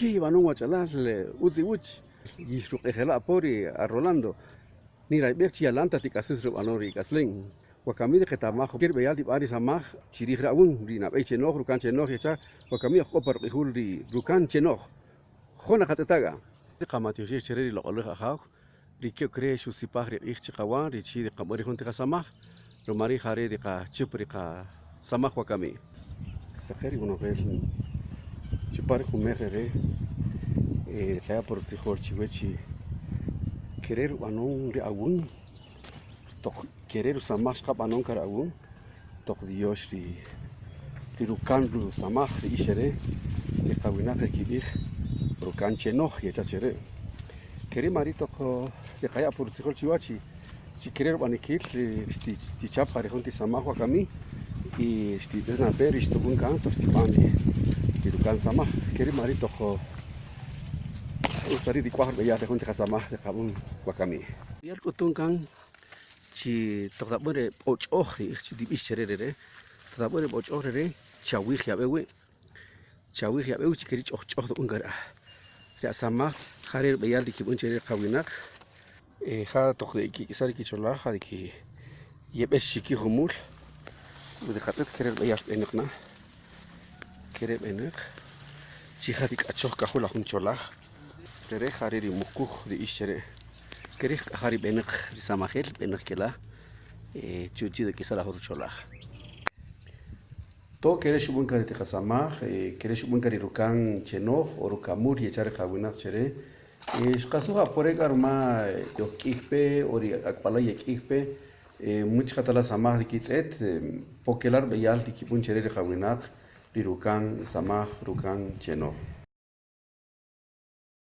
ki van un wachalas le uzi uch yisru ejela apori a Rolando ni ra bekchi alanta ti kasus ru anori kasling wakamide que tamajo kir beyal di bari samaj chiri raun di na beche no rukan cheno hecha wakamide kopar bihul di rukan cheno khona khatataga qamati shi chiri lo lo ha di kyo kre shu sipahri ich chikawa di chi di qamari hun tika samaj rumari khare di ka chupri ka samaj wakami sakeri uno ver chupar kumere kaya por si khor chiwechi querer anon de agun tok querer samaj qab anon kar agun tok dios di rukan ru samaj di ishere di qawina kibir rukan cheno yecha chere querer marito ko de kaya por si khor chiwachi si querer banikil sti chapa re junti samaj wakami y sti dena ver isto un canto sti bani di rukan samaj querer marito ko ustari di kuah ya te kunti kasamah de kabun wakami yar kutungkang chi tokabure ochohri chi di bisherere tokabure ochohre chawi yabewe chi keri ochoh ungara ya samah harir bayal di kibun chere kawinak ha tokde ki sari ki chola ha ki yebes shiki humul de khatet kerer bayal enakna kerer enak chi hadik achoh kahula hun chola Tere hariri mukuh di ishere. Keri hari benek di samahel benek kela cuci de kisah lahor cholah. To kere shubun kari tika samah kere shubun kari rukan cheno o rukamur ye chare kawinak chere. Shkasuha pore karma yokikpe ori akpala yekikpe much katala samah di kiset pokelar beyal di kibun chere kawinak di rukan samah rukan cheno.